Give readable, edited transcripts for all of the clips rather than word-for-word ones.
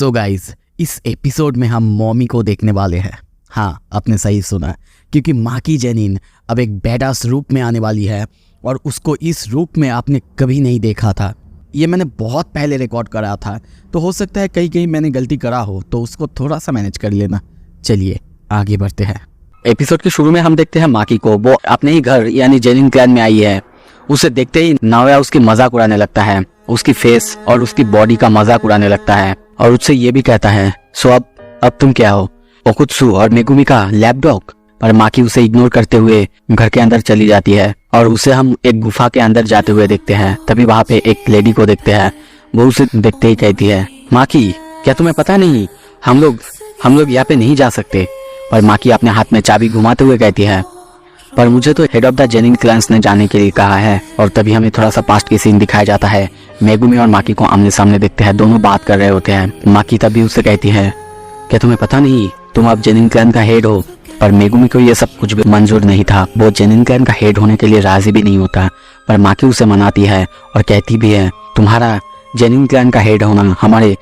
So guys, इस episode में हम मॉमी को देखने वाले हैं। हाँ, आपने सही सुना, क्योंकि माँ की जेनिन अब एक बैडास रूप में आने वाली है और उसको इस रूप में आपने कभी नहीं देखा था। ये मैंने बहुत पहले रिकॉर्ड करा था, तो हो सकता है कहीं मैंने गलती करा हो, तो उसको थोड़ा सा मैनेज कर लेना। चलिए आगे बढ़ते हैं। एपिसोड के शुरू में हम देखते हैं माकी को। वो अपने ही घर यानी जेनिन क्लैन में आई है। उसे देखते ही नाओया उसकी मजाक उड़ाने लगता है, उसकी फेस और उसकी बॉडी का मजाक उड़ाने लगता है और उससे ये भी कहता है, सो अब तुम क्या हो, ओकुत्सु और मेगुमी का लैप डॉग। पर माकी उसे इग्नोर करते हुए घर के अंदर चली जाती है और उसे हम एक गुफा के अंदर जाते हुए देखते हैं। तभी वहाँ पे एक लेडी को देखते हैं। वो उसे देखते ही कहती है, माकी क्या तुम्हें पता नहीं, हम लोग यहाँ पे नहीं जा सकते। पर माकी अपने हाथ में चाबी घुमाते हुए कहती है, पर मुझे तो head of the Jenin clans ने जाने के लिए कहा है। और तभी हमें थोड़ा सा पास्ट की सीन दिखाया जाता है। मेगुमी और माकी को आमने सामने देखते हैं, दोनों बात कर रहे होते हैं। माकी तभी उससे कहती है, क्या तुम्हें पता नहीं तुम अब जेनिन क्लैन का हेड हो। पर मेगुमी को ये सब कुछ भी मंजूर नहीं था। वो जेनिन क्लैन का हेड होने के लिए राजी भी नहीं होता। पर माकी उसे मनाती है और कहती भी है, तुम्हारा जेनिन क्लैन का हेड होना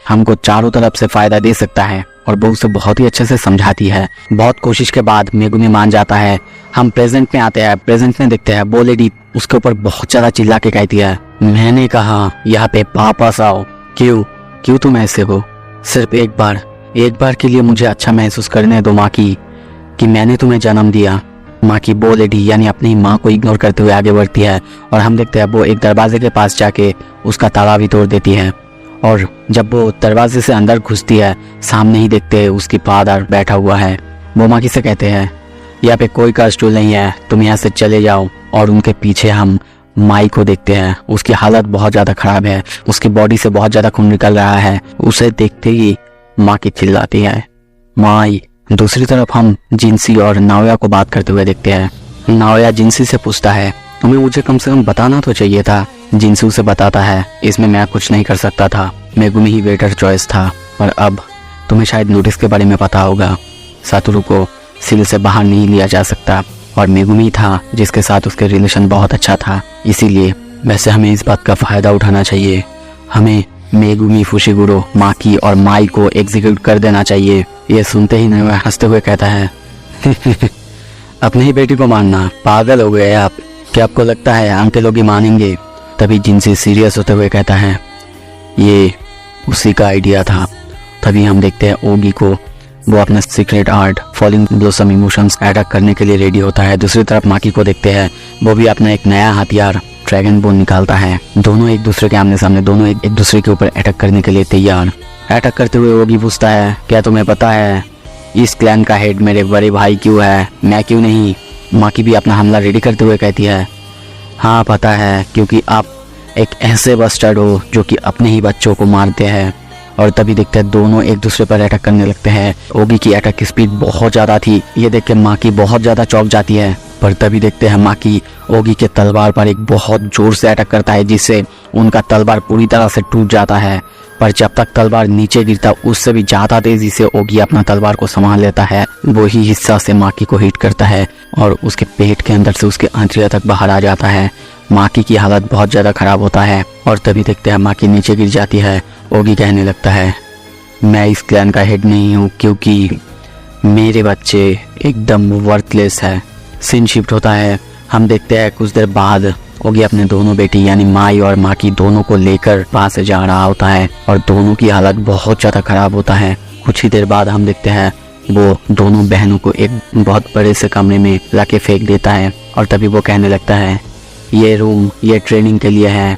हमको चारों तरफ से फायदा दे सकता है। और वो उसे बहुत ही अच्छे से समझाती है। बहुत कोशिश के बाद मेगुमी मान जाता है। हम प्रेजेंट में आते हैं। प्रेजेंट में देखते हैं वो लेडी उसके ऊपर बहुत ज्यादा चिल्ला के कहती है, मैंने कहा यहाँ पे वापस आओ। क्यों तुम ऐसे हो? सिर्फ एक बार के लिए मुझे अच्छा महसूस करने दो माकी, कि मैंने तुम्हें जन्म दिया। माकी वो लेडी यानी अपनी माँ को इग्नोर करते हुए आगे बढ़ती है और हम देखते हैं वो एक दरवाजे के पास जाके उसका ताला भी तोड़ देती है। और जब वो दरवाजे से अंदर घुसती है, सामने ही देखते हैं उसकी फादर बैठा हुआ है। वो माकी से कहते हैं, यहाँ पे कोई का स्टूल नहीं है, तुम यहाँ से चले जाओ। और उनके पीछे हम माई को देखते हैं। उसकी हालत बहुत ज्यादा खराब है, उसकी बॉडी से बहुत ज्यादा खून निकल रहा है। उसे देखते ही माकी चिल्लाती है, माई। दूसरी तरफ हम जिनसी और नाओया को बात करते हुए देखते हैं। नाओया जिनसी से पूछता है, तुम्हें मुझे कम से कम बताना तो चाहिए था। जिनसी उसे बताता है, इसमें मैं कुछ नहीं कर सकता था, मेगुमी ही बेटर चॉइस था। पर अब तुम्हें शायद नोटिस के बारे में पता होगा, सातोरू को सिल से बाहर नहीं लिया जा सकता और मेगुमी था जिसके साथ उसके रिलेशन बहुत अच्छा था। इसीलिए वैसे हमें इस बात का फायदा उठाना चाहिए। हमें मेगुमी, फुशिगुरो, माकी और माई को एग्जीक्यूट कर देना चाहिए। ये सुनते ही नाओया हंसते हुए कहता है, अपनी ही बेटी को मारना, पागल हो गए आप? क्या आपको लगता है अंकल लोग ही मानेंगे? तभी जिनसी सीरियस होते हुए कहता है, ये उसी का आइडिया था। तभी हम देखते हैं ओगी को, वो अपना secret art falling blossom emotions attack करने के लिए रेडी होता है। दूसरी तरफ माकी को देखते हैं, वो भी अपना एक नया हथियार ड्रैगन बोन निकालता है। दोनों एक दूसरे के आमने सामने, दोनों एक दूसरे के ऊपर अटैक करने के लिए तैयार। अटैक करते हुए ओगी पूछता है, क्या तुम्हें पता है इस क्लैन का हेड मेरे बड़े भाई क्यों है, मैं क्यों नहीं? माकी भी अपना हमला रेडी करते हुए कहती है, हाँ पता है, क्योंकि आप एक ऐसे बस्टर्ड हो जो कि अपने ही बच्चों को मारते हैं। और तभी देखते हैं दोनों एक दूसरे पर अटैक करने लगते हैं। ओगी की अटैक की स्पीड बहुत ज़्यादा थी, ये देख के माकी बहुत ज़्यादा चौंक जाती है। पर तभी देखते हैं माकी ओगी के तलवार पर एक बहुत जोर से अटैक करता है, जिससे उनका तलवार पूरी तरह से टूट जाता है। पर जब तक तलवार नीचे गिरता, उससे भी ज़्यादा तेजी से ओगी अपना तलवार को संभाल लेता है। वही हिस्सा से माकी को हिट करता है और उसके पेट के अंदर से उसके आंतरिया तक बाहर आ जाता है। माकी की हालत बहुत ज़्यादा खराब होता है और तभी देखते हैं माकी नीचे गिर जाती है। ओगी कहने लगता है, मैं इस क्लैन का हेड नहीं हूँ, क्योंकि मेरे बच्चे एकदम वर्थलेस है। सीन शिफ्ट होता है। हम देखते हैं कुछ देर बाद ओगी अपने दोनों बेटी यानी माई और माकी दोनों को लेकर वहाँ से जा रहा होता है और दोनों की हालत बहुत ज़्यादा खराब होता है। कुछ ही देर बाद हम देखते हैं वो दोनों बहनों को एक बहुत बड़े से कमरे में लाके फेंक देता है और तभी वो कहने लगता है, ये रूम ये ट्रेनिंग के लिए है,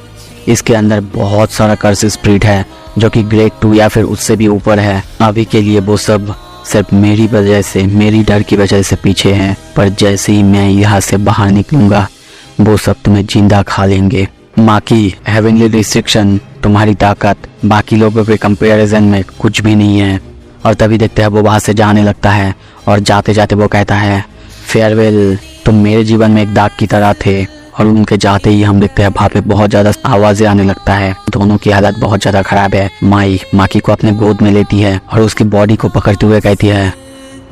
इसके अंदर बहुत सारा कर्स स्पिरिट है जो कि ग्रेड 2 या फिर उससे भी ऊपर है। अभी के लिए वो सब सिर्फ मेरी वजह से, मेरी डर की वजह से पीछे हैं, पर जैसे ही मैं यहाँ से बाहर निकलूंगा वो सब तुम्हें जिंदा खा लेंगे। माकी, हेवनली रिस्ट्रिक्शन, तुम्हारी ताकत बाकी लोगों के कंपैरिजन में कुछ भी नहीं है। और तभी देखते हैं वो वहाँ से जाने लगता है और जाते जाते वो कहता है, फेयरवेल, तुम मेरे जीवन में एक दाग की तरह थे। और उनके जाते ही हम देखते हैं वहाँ पे बहुत ज़्यादा आवाज़ें आने लगता है। दोनों की हालत बहुत ज़्यादा खराब है। माई माकी को अपने गोद में लेती है और उसकी बॉडी को पकड़ते हुए कहती है,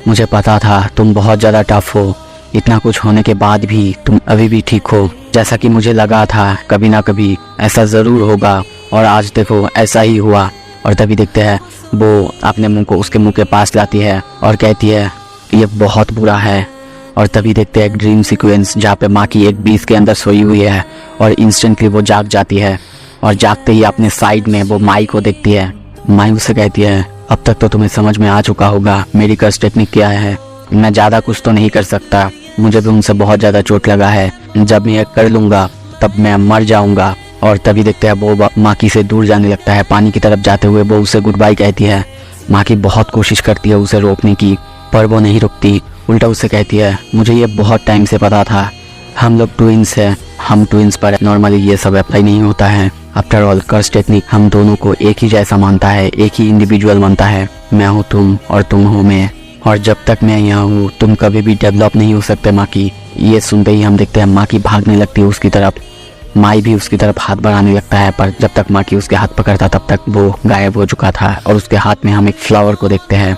मुझे पता था तुम बहुत ज़्यादा टफ हो, इतना कुछ होने के बाद भी तुम अभी भी ठीक हो। जैसा कि मुझे लगा था कभी ना कभी ऐसा ज़रूर होगा और आज देखो ऐसा ही हुआ। और तभी देखते हैं वो अपने मुंह को उसके मुंह के पास लाती है और कहती है ये बहुत बुरा है। और तभी देखते हैं एक ड्रीम सीक्वेंस जहाँ पे माकी एक बीज के अंदर सोई हुई है और इंस्टेंटली वो जाग जाती है और जागते ही अपने साइड में वो माई को देखती है। माई उससे कहती है अब तक तो तुम्हें समझ में आ चुका होगा मेरी कर्स टेक्निक क्या है। मैं ज़्यादा कुछ तो नहीं कर सकता, मुझे भी उनसे बहुत ज़्यादा चोट लगा है, जब मैं ये कर लूँगा तब मैं मर जाऊँगा। और तभी देखते हैं वो माकी से दूर जाने लगता है। पानी की तरफ जाते हुए वो उसे गुड बाय कहती है। माकी बहुत कोशिश करती है उसे रोकने की, पर वो नहीं रुकती, उल्टा उससे कहती है मुझे ये बहुत टाइम से पता था, हम लोग ट्विंस हैं, हम ट्विंस पर नॉर्मली ये सब अप्लाई नहीं होता है। आफ्टर ऑल कर्स टेक्निक हम दोनों को एक ही जैसा मानता है, एक ही इंडिविजुअल मानता है। मैं हूँ तुम और तुम हो मैं, और जब तक मैं यहाँ हूँ तुम कभी भी डेवलप नहीं हो सकते माकी। ये सुनते ही हम देखते हैं माकी भागने लगती है उसकी तरफ। माई भी उसकी तरफ हाथ बढ़ाने लगता है, पर जब तक माकी उसके हाथ पकड़ता तब तक वो गायब हो चुका था। और उसके हाथ में हम एक फ्लावर को देखते हैं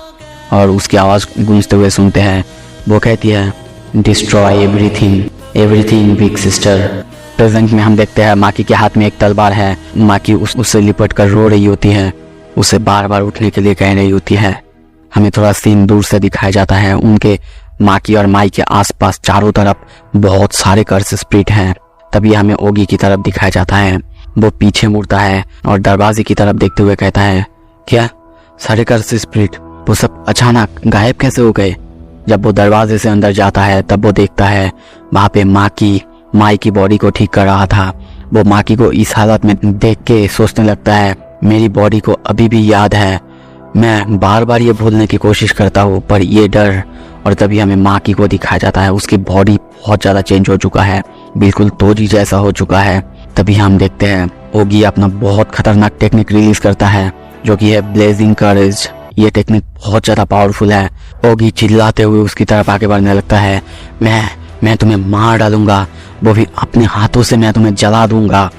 और उसकी आवाज़ गूंजते हुए सुनते हैं। वो कहती है destroy everything, everything big sister. Present में हम देखते हैं माकी के हाथ में एक तलवार है। माकी उससे लिपट कर रो रही होती है, उसे बार बार उठने के लिए कह रही होती है। हमें थोड़ा सीन दूर से दिखाया जाता है। उनके माकी और माई के आसपास चारों तरफ बहुत सारे कर्स स्पिरिट हैं। तभी हमें ओगी की तरफ दिखाया जाता है। वो पीछे मुड़ता है और दरवाजे की तरफ देखते हुए कहता है क्या सारे कर्स स्पिरिट वो सब अचानक गायब कैसे हो गए। जब वो दरवाजे से अंदर जाता है तब वो देखता है वहाँ पे माई की बॉडी को ठीक कर रहा था। वो माकी को इस हालत में देख के सोचने लगता है मेरी बॉडी को अभी भी याद है, मैं बार बार ये भूलने की कोशिश करता हूँ पर ये डर। और तभी हमें माकी को दिखाया जाता है, उसकी बॉडी बहुत ज़्यादा चेंज हो चुका है, बिल्कुल तोजी जैसा हो चुका है। तभी हम देखते हैं ओगी अपना बहुत खतरनाक टेक्निक रिलीज करता है जो कि है ब्लेजिंग करेज। ये टेक्निक बहुत ज़्यादा पावरफुल है। ओगी चिल्लाते हुए उसकी तरफ आगे बढ़ने लगता है, मैं तुम्हें मार डालूंगा, वो भी अपने हाथों से मैं तुम्हें जला दूंगा।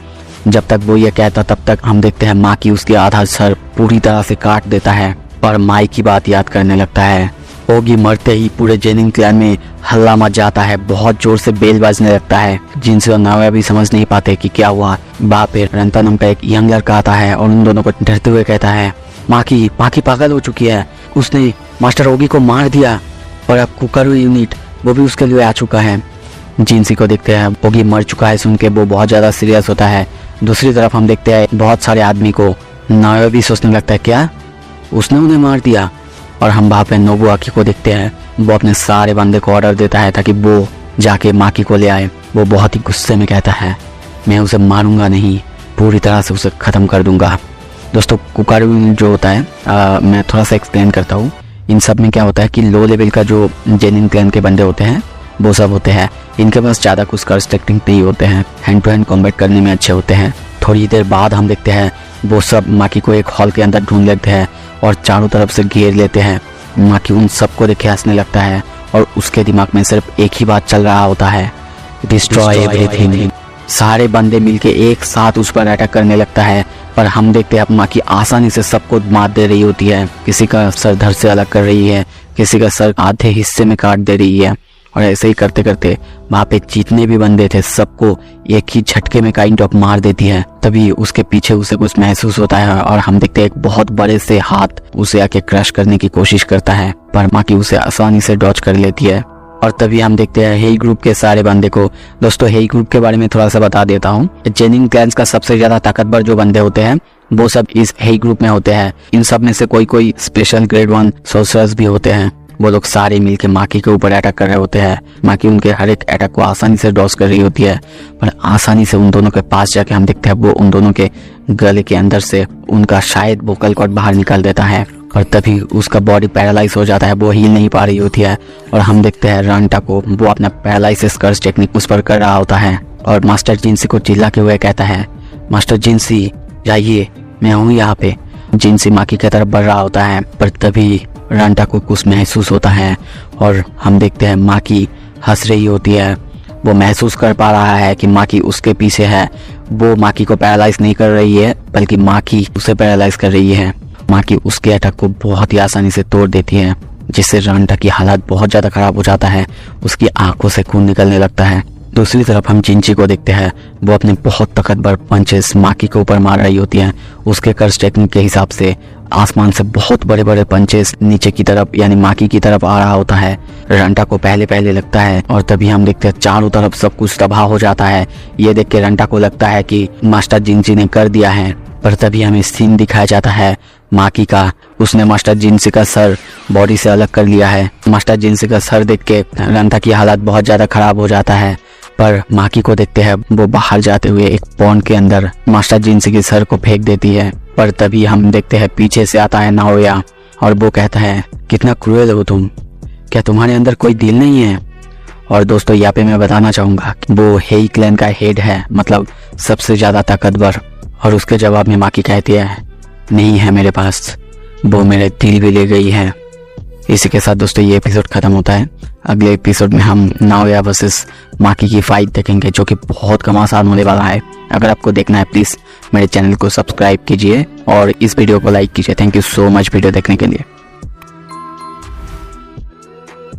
जब तक वो ये कहता तब तक हम देखते हैं माकी उसके आधा सर पूरी तरह से काट देता है और माई की बात याद करने लगता है। ओगी मरते ही पूरे जेनिंग क्लैन में हल्ला मच जाता है, बहुत जोर से बेल बजने लगता है। जिनसे और नावे भी समझ नहीं पाते कि क्या हुआ। वहाँ पे रंता नाम का एक यंग लड़का आता है और उन दोनों को डरते हुए कहता है माकी पागल हो चुकी है, उसने मास्टर ओगी को मार दिया और अब कुकरू यूनिट वो भी उसके लिए आ चुका है। जिनसी को देखते हैं ओगी मर चुका है सुन के वो बहुत ज़्यादा सीरियस होता है। दूसरी तरफ हम देखते हैं बहुत सारे आदमी को नावे भी सोचने लगता है क्या उसने उन्हें मार दिया। और हम वहाँ पे नोबुआकी को देखते हैं, वो अपने सारे बंदे को ऑर्डर देता है ताकि वो जाके माकी को ले आए। वो बहुत ही गुस्से में कहता है मैं उसे मारूंगा नहीं, पूरी तरह से उसे ख़त्म कर दूंगा। दोस्तों कुकारू जो होता है मैं थोड़ा सा एक्सप्लेन करता हूँ। इन सब में क्या होता है कि लो लेवल का जो जेनिन क्लैन के बंदे होते हैं वो सब होते हैं, इनके पास ज़्यादा कुछ कर्स टेक्निक नहीं होते हैं, हैंड टू हैंड कॉम्बैट करने में अच्छे होते हैं। थोड़ी देर बाद हम देखते हैं वो सब माकी को एक हॉल के अंदर ढूंढ लेते हैं और चारों तरफ से घेर लेते हैं। माकी उन सबको देख के हंसने लगता है और उसके दिमाग में सिर्फ एक ही बात चल रहा होता है डिस्ट्रॉय एवरीथिंग। सारे बंदे मिलके एक साथ उस पर अटैक करने लगता है, पर हम देखते हैं माकी आसानी से सबको मार दे रही होती है। किसी का सर धड़ से अलग कर रही है, किसी का सर आधे हिस्से में काट दे रही है। और ऐसे ही करते करते वहाँ पे जितने भी बंदे थे सबको एक ही झटके में काइंड ऑफ मार देती है। तभी उसके पीछे उसे कुछ महसूस होता है और हम देखते हैं एक बहुत बड़े से हाथ उसे आके क्रश करने की कोशिश करता है, पर माकी उसे आसानी से डॉज कर लेती है। और तभी हम देखते हैं हेई ग्रुप के सारे बंदे को। दोस्तों हेई ग्रुप के बारे में थोड़ा सा बता देता हूँ। जेनिंग क्लैंस का सबसे ज्यादा ताकतवर जो बंदे होते हैं वो सब इस हेई ग्रुप में होते हैं। इन सब में से कोई स्पेशल ग्रेड 1 सोर्सरर्स भी होते हैं। वो लोग सारे मिलके माकी के ऊपर अटैक कर रहे होते हैं। माकी उनके हर एक अटैक को आसानी से डॉज कर रही होती है, पर आसानी से उन दोनों के पास जाके हम देखते हैं वो उन दोनों के गले के अंदर से उनका शायद वोकल कॉर्ड बाहर निकाल देता है और तभी उसका बॉडी पैरालाइज हो जाता है, वो हिल नहीं पा रही होती है। और हम देखते हैं रंटा को, वो अपना पैरालाइसिस कर्स टेक्निक उस पर कर रहा होता है और मास्टर जिनसी को चिल्ला के हुए कहता है मास्टर जिनसी जाइए, मैं हूँ यहाँ पे। जिनसी माकी की तरफ बढ़ रहा होता है, पर तभी रंटा को कुछ महसूस होता है और हम देखते हैं माकी हंस रही होती है। वो महसूस कर पा रहा है कि माकी उसके पीछे है। वो माकी को पैरालाइज नहीं कर रही है बल्कि माकी उसे पैरालाइज कर रही है। माकी उसके अटैक को बहुत ही आसानी से तोड़ देती है, जिससे रंटा की हालत बहुत ज़्यादा खराब हो जाता है। उसकी आंखों से खून निकलने लगता है। दूसरी तरफ हम जिंची को देखते हैं, वो अपने बहुत ताकतवर पंचेस माकी के ऊपर मार रही होती हैं। उसके कर्स टेक्निक के हिसाब से आसमान से बहुत बड़े बड़े पंचेस नीचे की तरफ यानी माकी की तरफ आ रहा होता है। रंटा को पहले पहले लगता है और तभी हम देखते हैं चारों तरफ सब कुछ तबाह हो जाता है। ये देख के रंटा को लगता है कि मास्टर जिंची ने कर दिया है, पर तभी हमें सीन दिखाया जाता है माकी का। उसने मास्टर जिंसी का सर बॉडी से अलग कर लिया है। मास्टर जिंसी का सर देख के रंटा की हालत बहुत ज्यादा खराब हो जाता है, पर माकी को देखते हैं वो बाहर जाते हुए एक पॉन्ड के अंदर मास्टर जिंसी के सर को फेंक देती है। पर तभी हम देखते हैं पीछे से आता है नाओया और वो कहता है कितना क्रूएल हो तुम, क्या तुम्हारे अंदर कोई दिल नहीं है? और दोस्तों यहाँ पे मैं बताना चाहूँगा कि वो हेई क्लैन का हेड है, मतलब सबसे ज़्यादा ताकतवर। और उसके जवाब में माकी कहती है नहीं है मेरे पास, वो मेरे दिल भी ले गई है। इसी के साथ दोस्तों ये एपिसोड खत्म होता है। अगले एपिसोड में हम नाओया वर्सेस माकी की फाइट देखेंगे, जो कि बहुत कम आसान होने वाला है। अगर आपको देखना है प्लीज़ मेरे चैनल को सब्सक्राइब कीजिए और इस वीडियो को लाइक कीजिए। Thank you so much video देखने के लिए।